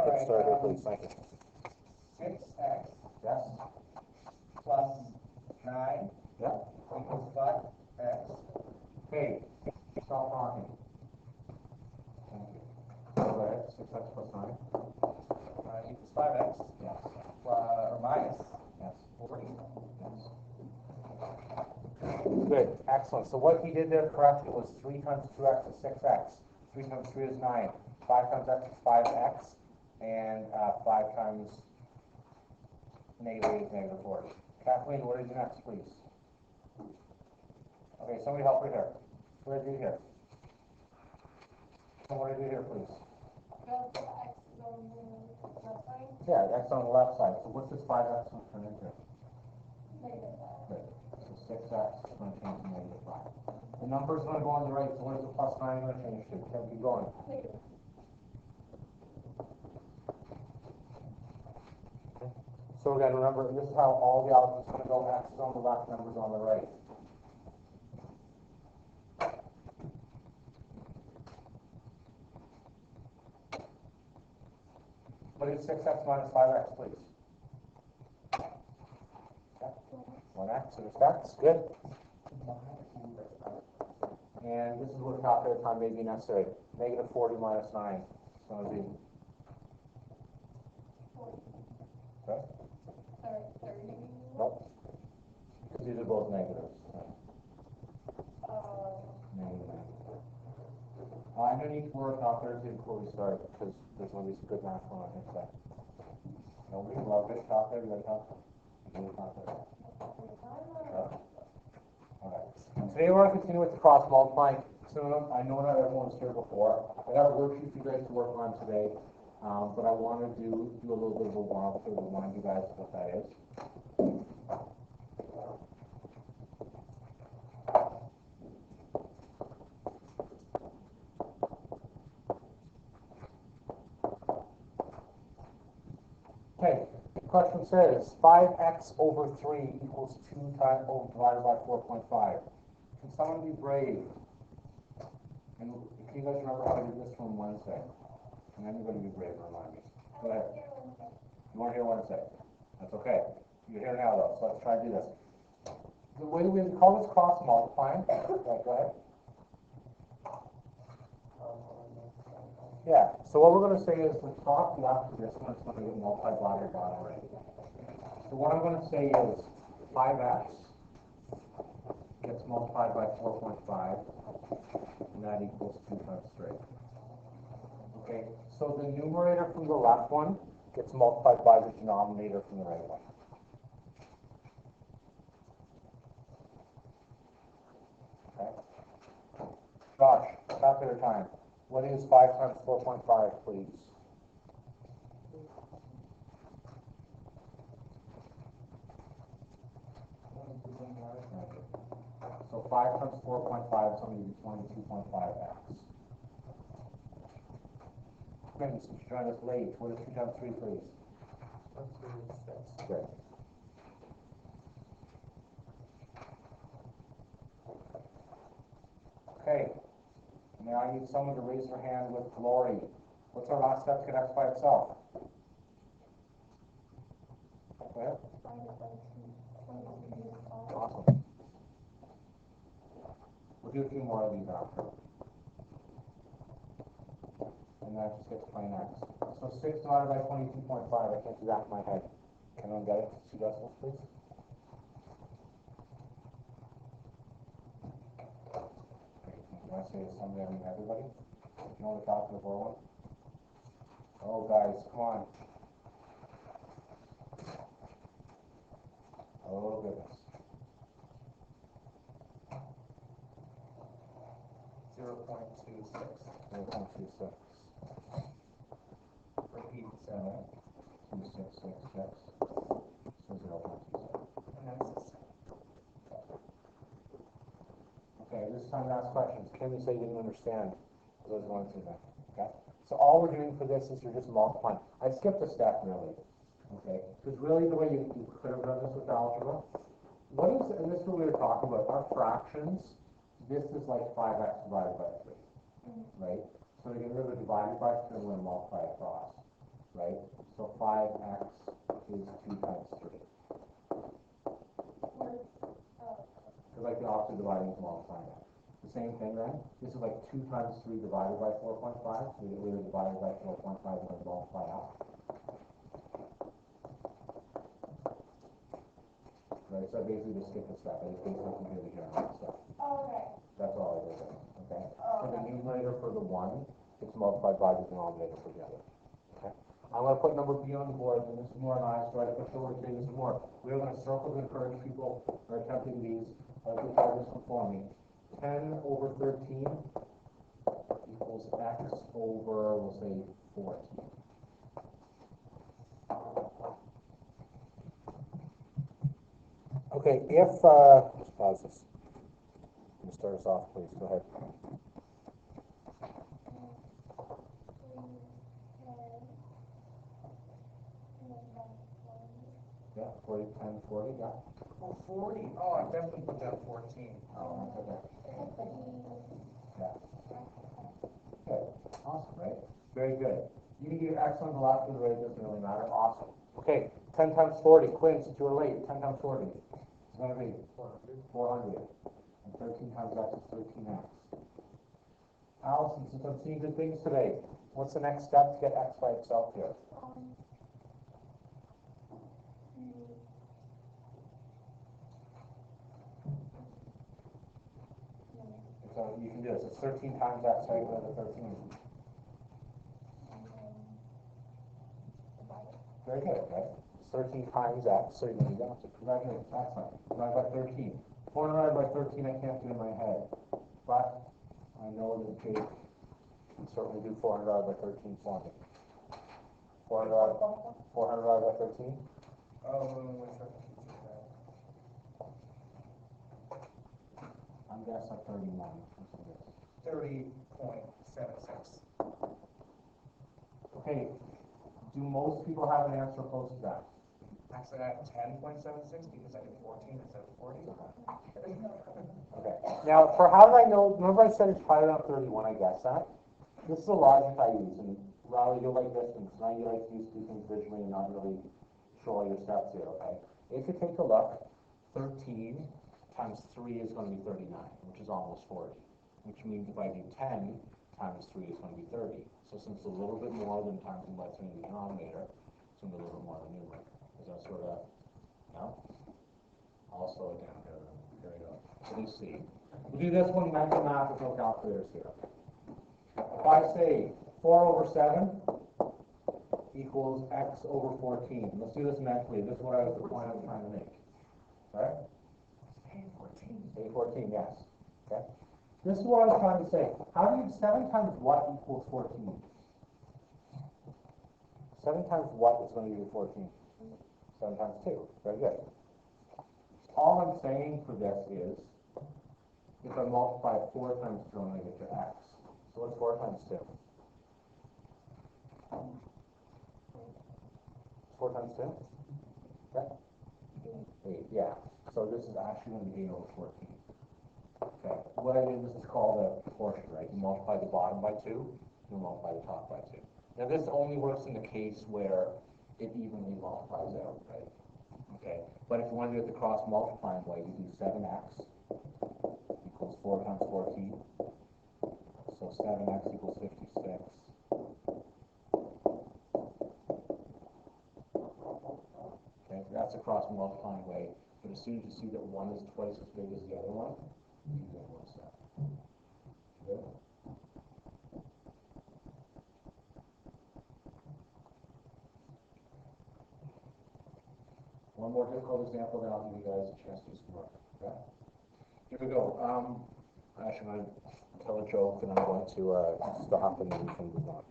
Get started, please. Thank you. 6x Yes. plus 9 Yep. equals 5x. Okay. Stop talking. Thank you. Go ahead. 6x plus 9. Equals 5x. Yes. Or minus Yes. 40. Yes. Good. Excellent. So what he did there correctly was 3 times 2x is 6x. 3 times 3 is 9. 5 times x is 5x. And 5 times negative 8 is negative 40. Kathleen, what did you do next, please? Okay, somebody help her here. What did you do here? So what did you do here, please? Yeah, x on the left side. So what's this 5x going to turn into? Negative 5. Good. So 6x is going to change to negative 5. The number is going to go on the right, so what is the plus 9 going to change to? Can we keep going? Negative. So again, remember, this is how all the algebra is going to go. X is on the left, numbers on the right. What is 6x minus 5x, please? 1x, so that's good. And this is what calculator time may be necessary. Negative 40 minus 9 is going to be. 40. Okay? Sorry, 30. Nope. Because these are both negatives. Negative. I'm going to need to work calculators before we start because there's going to be some good math going on here today. Nobody love this calculator? You got a calculator? Okay. Today we're going to continue with the cross multiplying. So I know not everyone was here before. I got a worksheet for you guys to work on today, but I want to do a little bit of a warm-up to remind you guys what that is. Okay, the question says 5x over 3 equals 2 times divided by 4.5. Can someone be brave? And can you guys remember how I did this from Wednesday? Can anybody be brave and remind me? Go ahead. You weren't here Wednesday. That's okay. You're here now though, so let's try to do this. The way we call this cross multiplying. Okay, go ahead. Yeah, so what we're going to say is the top left of this one is going to get multiplied by the bottom right. So what I'm going to say is 5x gets multiplied by 4.5, and that equals 2 times 3. Okay, so the numerator from the left one gets multiplied by the denominator from the right one. Okay. Josh, calculator time. What is 5 times 4.5, please? So 5 times 4.5 is going to be 22.5x. Since you joined us late, what is 2 times 3, please? 6. Good. Okay. Now I need someone to raise their hand with glory. What's our last step to get x by itself? Go ahead. Awesome. We'll do a few more of these after. And that just gets plain x. So 6 divided by 22.5, I can't do that in my head. Can anyone get it? 2 decimals, please? Can I say somebody? I mean everybody? You know the calculator for one? Oh, guys, come on. Oh, goodness. 0.26. 0.26. Repeat 7. 266, yes. So 0.26. And then 6. Okay, this time to ask questions. Can you say you didn't understand those ones through that? Okay? So all we're doing for this is you're just multiplying. I skipped a step really. Okay? Because really the way you could have done this with algebra, what is, and this is what we were talking about, our fractions, this is like 5x divided by 3. Right? So to get rid of the divided by 3, we're going to multiply across. right? So 5x is 2 times 3. Because like the opposite dividing is multiplying it. The same thing then. This is like 2 times 3 divided by 4.5. So we get rid of divided by 4.5 and then multiply out. Right, so I basically just skip a step. I just basically can do the general stuff. Okay. That's all I did there, okay? For the numerator for the 1, it's multiplied by the denominator for the other. Okay? I'm going to put number B on the board, and this is more nice, so I put short say this is more. We're going to circle to encourage people who are attempting these. If you try this one for me. 10 over 13 equals x over, we'll say, 14. Okay, if, let's pause this. Can you start us off, please? Go ahead. Yeah, 40, 10, 40, yeah. Oh, 40. Oh, I definitely put down 14. Oh, okay. Yeah. Okay, awesome, right? Very good. You can do x on the left or the right, doesn't really matter. Awesome. Okay, 10 times 40. Quinn, since you were late, 10 times 40. It's going to be 400. And 13 times x is 13x. Allison, since I'm seeing good things today, what's the next step to get x by itself here? So you can do this. It's 13 times x, right? Go to 13. Very good, right? It's 13 times x, so you're going to do that. Congratulations, excellent. Divided by 13. 400 by 13 I can't do in my head. But I know that Jake can certainly do 400 by 13 for me. 400 by 13? I'm guessing 31. 30.76. Okay, do most people have an answer close to that? Actually, I have 10.76 because I did 14 instead of 40. Okay. Now, for how did I know, remember I said it's probably around 31, I guess that? This is the logic I use, and Riley, you're like this, and now you like to use two things visually and not really show all your steps here, okay? If you take a look, 13 times 3 is going to be 39, which is almost 40, which means if I do 10 times 3 is going to be 30. So since it's a little bit more than times by 3 in the denominator, it's going to be a little more than numerator. Is that sort of, no? I'll slow it down here. Here we go. So you see. We'll do this one mental math with no calculators here. If I say 4 over 7 equals x over 14. Let's do this mentally. This is what the point I was trying to make. Right? A14, yes. Okay. This is what I was trying to say. How do you 7 times what equals 14? 7 times what is going to be 14? 7 times 2. Very good. All I'm saying for this is, if I multiply 4 times 2, I'm going to get to x. So what's 4 times 2? 4 times 2? Okay. 8, yeah. So this is actually going to be 8 over 14. Okay. What I did, this is called a proportion, right? You multiply the bottom by 2, you multiply the top by 2. Now this only works in the case where it evenly multiplies out, right? Okay. But if you want to do it the cross multiplying way, you do 7x equals 4 times 14. So 7x equals 56. Okay, that's a cross multiplying way. But as soon as you see that one is twice as big as the other one, you get one step. Good? One more difficult example, then I'll give you guys a chance to do some work. Okay? Here we go. Actually, I'm going to tell a joke, and I'm going to stop, and then we can move on.